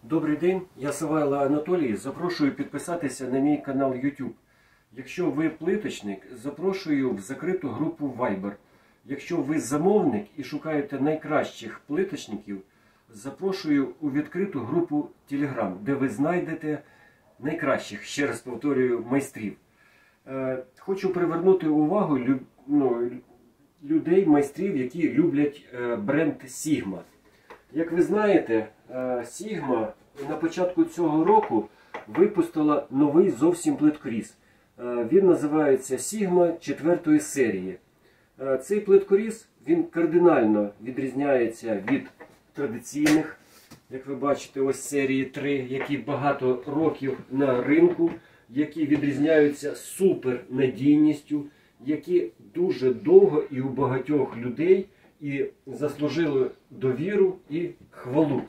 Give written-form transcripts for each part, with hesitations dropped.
Добрий день, я Савайло Анатолій. Запрошую підписатися на мій канал YouTube. Якщо ви плиточник, запрошую в закриту групу Viber. Якщо ви замовник і шукаєте найкращих плиточників, запрошую у відкриту групу Telegram, де ви знайдете найкращих, ще раз повторюю, майстрів. Хочу привернути увагу людей, майстрів, які люблять бренд Sigma. Як ви знаєте, Sigma на початку цього року випустила новий зовсім плиткоріз. Він називається Sigma 4 серії. Цей плиткоріз, він кардинально відрізняється від традиційних, як ви бачите, ось серії 3, які багато років на ринку, які відрізняються супернадійністю, які дуже довго і у багатьох людей і заслужили довіру і хвалу.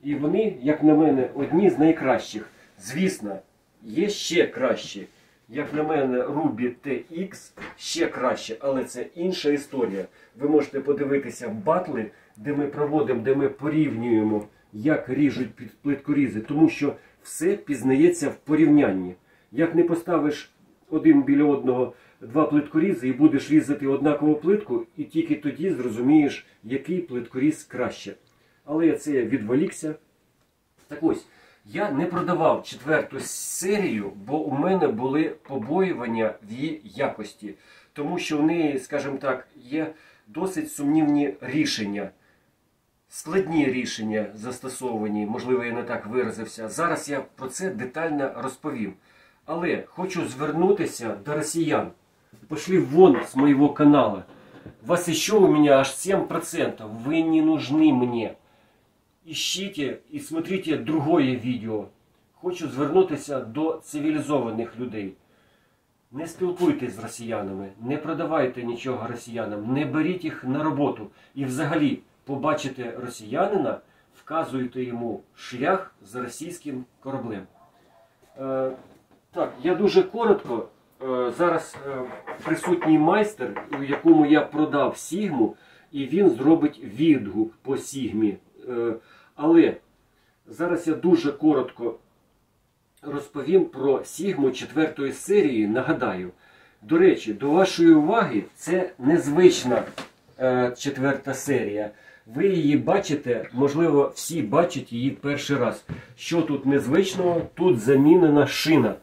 І вони, як на мене, одні з найкращих. Звісно, є ще кращі. Як на мене, Ruby TX ще краще, але це інша історія. Ви можете подивитися батли, де ми проводимо, де ми порівнюємо, як ріжуть плиткорізи, тому що все пізнається в порівнянні. Як не поставиш один біля одного два плиткорізи і будеш різати однакову плитку, і тільки тоді зрозумієш, який плиткоріз краще. Але я це відволікся. Так ось, я не продавав 4 серію, бо у мене були побоювання в її якості. Тому що в неї, скажімо так, є досить сумнівні рішення. Складні рішення застосовані, можливо, я не так виразився. Зараз я про це детально розповім. Але хочу звернутися до росіян. Пошли вон с моего канала. Вас еще у меня аж 7%. Вы не нужны мне. Ищите и смотрите другое відео. Хочу звернутися до цивілізованих людей. Не спілкуйтесь з росіянами, не продавайте нічого росіянам, не беріть їх на роботу. І взагалі, побачите росіянина, вказуйте йому шлях за російським кораблем. Так, я дуже коротко. Зараз присутній майстер, у якому я продав Sigma, і він зробить відгук по Sigma. Але зараз я дуже коротко розповім про Sigma 4 серії. Нагадаю, до речі, до вашої уваги, це незвична 4 серія. Ви її бачите, можливо, всі бачать її перший раз. Що тут незвичного? Тут замінена шина.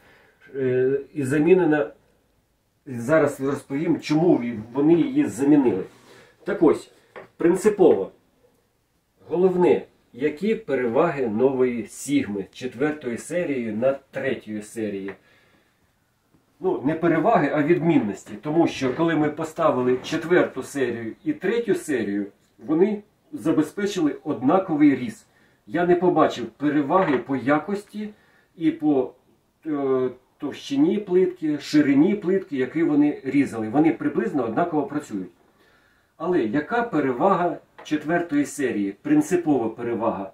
І замінена, зараз розповім, чому вони її замінили. Так ось, принципово, головне, які переваги нової Sigma 4 серії над 3 серії. Ну, не переваги, а відмінності. Тому що, коли ми поставили 4 серію і 3 серію, вони забезпечили однаковий різ. Я не побачив переваги по якості і по товщині плитки, ширині плитки, які вони різали. Вони приблизно однаково працюють. Але яка перевага 4 серії? Принципова перевага.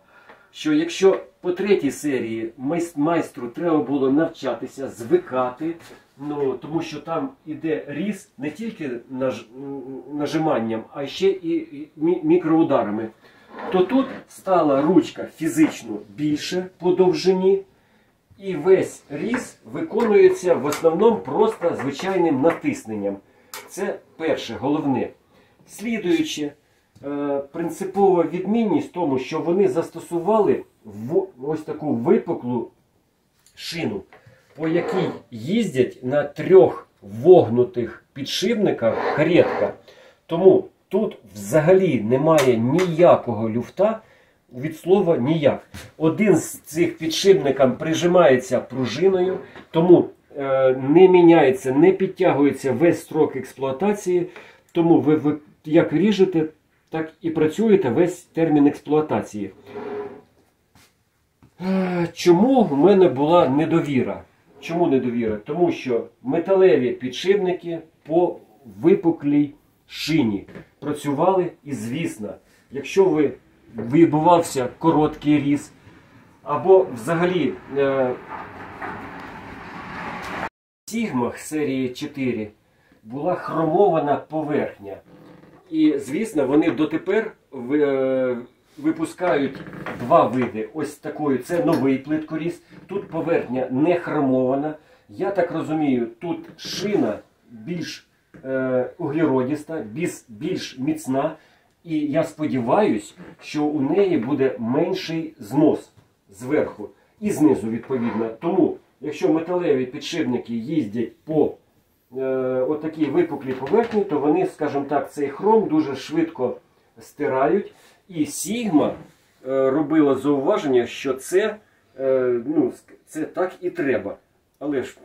Що якщо по 3 серії майстру треба було навчатися, звикати, тому що там іде різ не тільки нажиманням, а ще і мікроударами, то тут стала ручка фізично більше по довжині, і весь різ виконується в основному просто звичайним натисненням. Це перше, головне. Слідуюче, принципова відмінність в тому, що вони застосували ось таку випуклу шину, по якій їздять на 3 вогнутих підшипниках каретка. Тому тут взагалі немає ніякого люфта, від слова ніяк. Один з цих підшипників прижимається пружиною, тому не міняється, не підтягується весь строк експлуатації. Тому ви як ріжете, так і працюєте весь термін експлуатації. Чому в мене була недовіра? Чому недовіра? Тому що металеві підшипники по випуклій шині працювали, і звісно, якщо відбувався короткий різ, або взагалі Sigma серії 4 була хромована поверхня. І, звісно, вони дотепер випускають два види. Ось такої, це новий плиткоріз. Тут поверхня не хромована. Я так розумію, тут шина більш углеродіста, більш міцна. І я сподіваюся, що у неї буде менший знос зверху і знизу відповідно. Тому, якщо металеві підшипники їздять по отакій випуклій поверхні, то вони, скажімо так, цей хром дуже швидко стирають. І Sigma робила зауваження, що це так і треба. Але ж,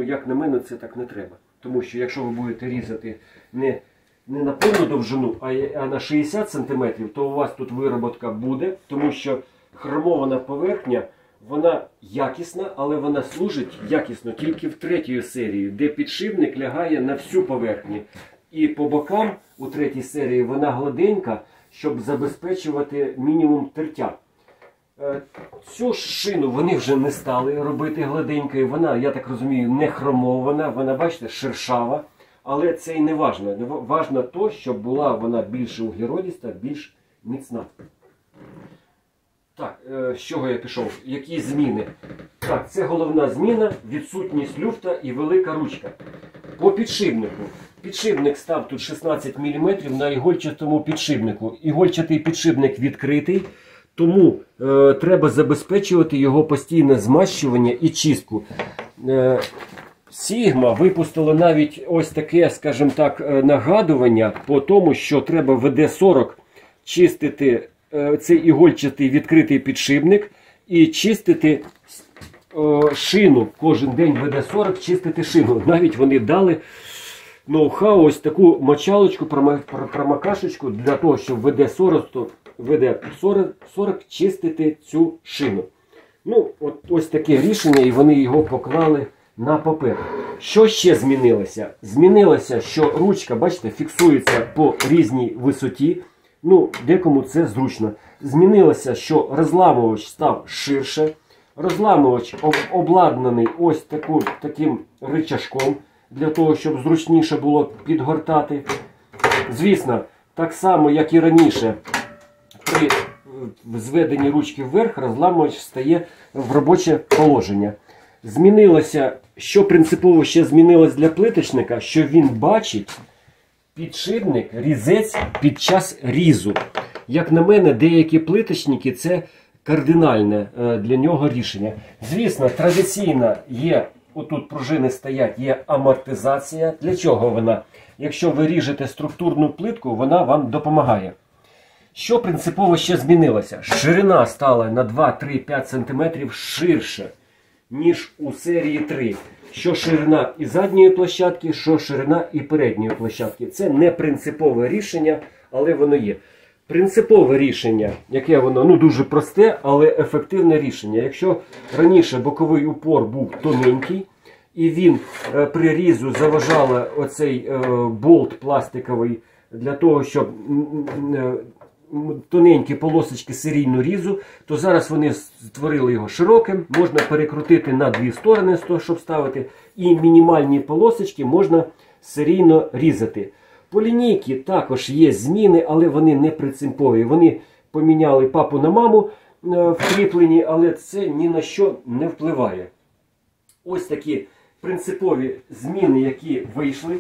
як на мене, це так не треба. Тому що якщо ви будете різати не на повну довжину, а на 60 см, то у вас тут вироботка буде, тому що хромована поверхня, вона якісна, але вона служить якісно тільки в третій серії, де підшипник лягає на всю поверхню. І по бокам у третій серії вона гладенька, щоб забезпечувати мінімум тертя. Цю шину вони вже не стали робити гладенькою, вона, я так розумію, не хромована, вона, бачите, шершава. Але це і не важно. Важно то, щоб була вона більш углеродіста, більш міцна. Так, з чого я пішов? Які зміни? Так, це головна зміна, відсутність люфта і велика ручка. По підшипнику. Підшипник став тут 16 мм на ігольчатому підшипнику. Ігольчатий підшипник відкритий, тому треба забезпечувати його постійне змащування і чистку. Sigma випустила навіть ось таке, скажімо так, нагадування по тому, що треба WD-40 чистити цей ігольчатий відкритий підшипник і чистити шину. Кожен день WD-40 чистити шину. Навіть вони дали ноу-хау, ось таку мочалочку, промокашечку для того, щоб WD-40 чистити цю шину. Ось таке рішення, і вони його поклали на папер. Що ще змінилося? Змінилося, що ручка, бачите, фіксується по різній висоті. Декому це зручно. Змінилося, що розламувач став ширше. Розламувач обладнаний ось таким ричажком, для того, щоб зручніше було підгортати. Звісно, так само, як і раніше, при зведенні ручки вверх, розламувач стає в робоче положення. Змінилося, що принципово ще змінилось для плиточника, що він бачить підшипник, різець під час різу. Як на мене, деякі плиточники – це кардинальне для нього рішення. Звісно, традиційно є, отут пружини стоять, є амортизація. Для чого вона? Якщо ви ріжете структурну плитку, вона вам допомагає. Що принципово ще змінилося? Ширина стала на 2-3-5 см ширше, ніж у серії 3. Що ширина і задньої площадки, що ширина і передньої площадки. Це не принципове рішення, але воно є. Принципове рішення, яке воно дуже просте, але ефективне рішення. Якщо раніше боковий упор був тоненький, і він при різу заважав оцей болт пластиковий для того, щоб тоненькі полосочки серійну різу, то зараз вони створили його широким, можна перекрутити на дві сторони, щоб ставити, і мінімальні полосочки можна серійно різати. По лінійці також є зміни, але вони не принципові. Вони поміняли папу на маму в кріпленні, але це ні на що не впливає. Ось такі принципові зміни, які вийшли.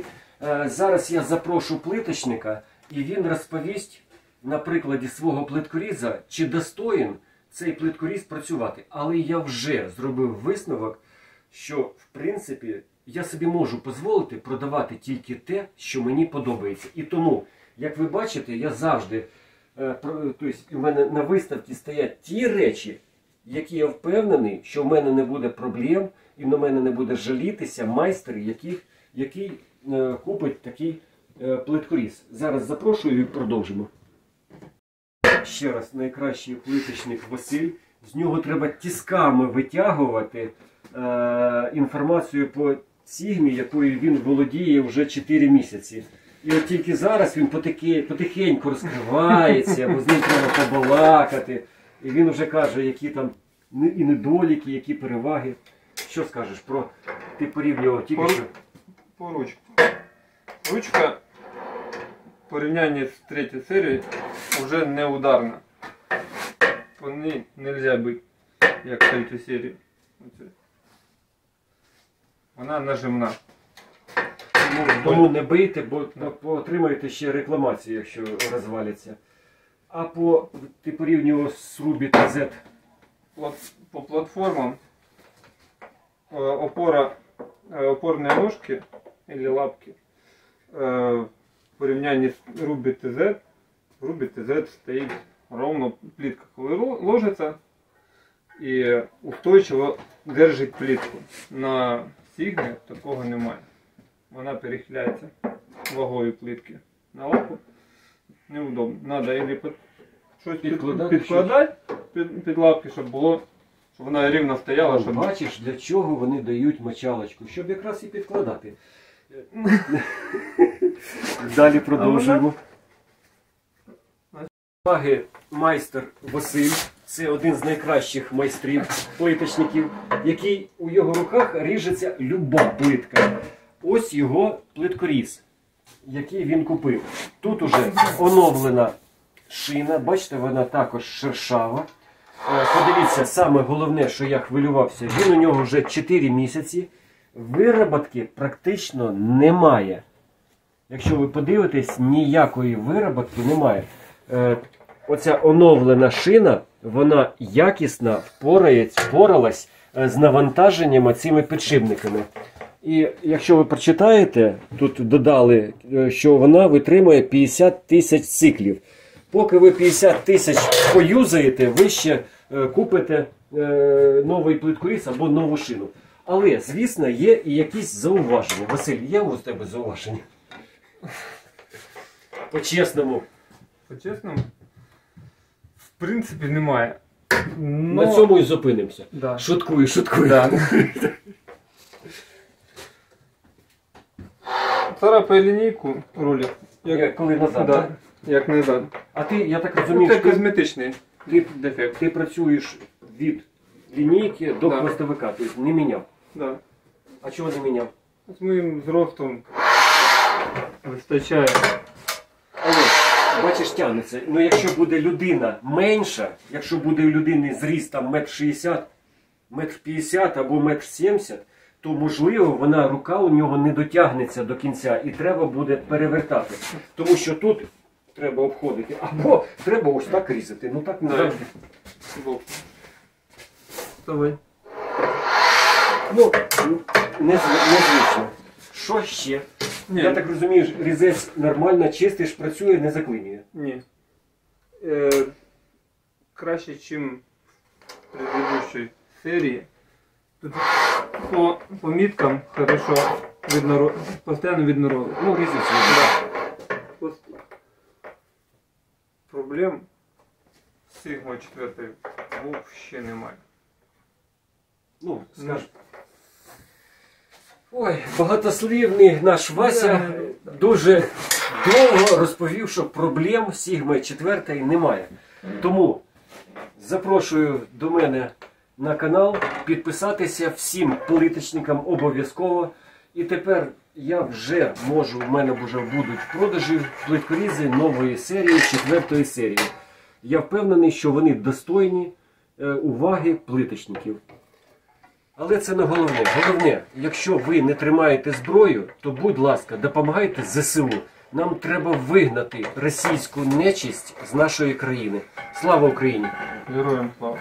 Зараз я запрошу плиточника, і він розповість на прикладі свого плиткоріза, чи достоїн цей плиткоріз працювати. Але я вже зробив висновок, що, в принципі, я собі можу дозволити продавати тільки те, що мені подобається. І тому, як ви бачите, я завжди, у мене на виставці стоять ті речі, які я впевнений, що в мене не буде проблем, і на мене не буде жалітися майстер, який купить такий плиткоріз. Зараз запрошую і продовжимо. Ще раз, найкращий плиточник Василь. З нього треба тисками витягувати інформацію по Sigma, якою він володіє вже 4 місяці. І от тільки зараз він потихеньку розкривається, бо з ним треба побалакати. І він вже каже, які там і недоліки, які переваги. Що скажеш про, ти порівнював тільки що? По ручку. Ручка в порівнянні з третьою серією вже не ударна. по ній не можна бити, як третю серію. Вона нажимна. Тому не бийте, бо отримаєте ще рекламацію, якщо розваляться. А ти порівнював з Ruby TZ. По платформам опорные ножки или лапки в порівнянні з Ruby TZ стоїть ровно плитка, коли ложиться і устойчиво держить плитку. На Sigma такого немає. Вона перехиляється вагою плитки на лапу. Неудобно. Надо или щось підкладати під лапки, щоб вона рівно стояла. Щоб... Бачиш, для чого вони дають мочалочку? Щоб якраз і підкладати. Далі продовжуємо. Уваги, майстер Василь. Це один з найкращих майстрів, плиточників, який у його руках ріжеться люба плитка. Ось його плиткоріз, який він купив. Тут уже оновлена шина, бачите, вона також шершава. Подивіться, саме головне, що я хвилювався, він у нього вже 4 місяці. Вироботки практично немає. Якщо ви подивитесь, ніякої вироботки немає. Оця оновлена шина, вона якісно впоралась з навантаженням цими підшипниками. І якщо ви прочитаєте, тут додали, що вона витримує 50 тисяч циклів. Поки ви 50 тисяч поюзаєте, ви ще купите новий плиткоріз або нову шину. Але, звісно, є і якісь зауваження. Василь, є у тебе зауваження? По-чесному. По-чесному? В принципі, немає. На цьому і зупинимося. Да. Шуткую. Да. Царапає лінійку ролик. Коли назад, да. так? Як назад. А ти, я так розумію, Це що косметичний дефект. ти працюєш від лінійки до хвостовика, тобто не міняв. Да. А чого не міняв? З моїм зростом вистачає. Але, бачиш, тягнеться. Ну якщо буде людина менша, якщо буде у людини зріст там 1,60 м, 1,50 м або 1,70 м, то можливо рука у нього не дотягнеться до кінця і треба буде перевертати. Тому що тут треба обходити, або треба ось так різати. Ну так не завжди. Давай. Ну, незвично. Що ще? Ні. Я так розумію, різець нормально, чистиш, працює, не заклинює. Ні. Краще, ніж в предыдущій серії. Тут по міткам хорошо видно, постійно видно ролик. Ну, різець видно. Проблем з Sigma 4 взагалі немає. Ну, скажу. Ой, багатослівний наш Вася дуже довго розповів, що проблем Sigma 4 немає. Тому запрошую до мене на канал, підписатися всім плиточникам обов'язково. І тепер я вже можу, в мене вже будуть в продажі плиткорізи нової серії, 4-ї серії. Я впевнений, що вони достойні уваги плиточників. Але це не головне. Головне, якщо ви не тримаєте зброю, то, будь ласка, допомагайте ЗСУ. Нам треба вигнати російську нечисть з нашої країни. Слава Україні! Героям слава!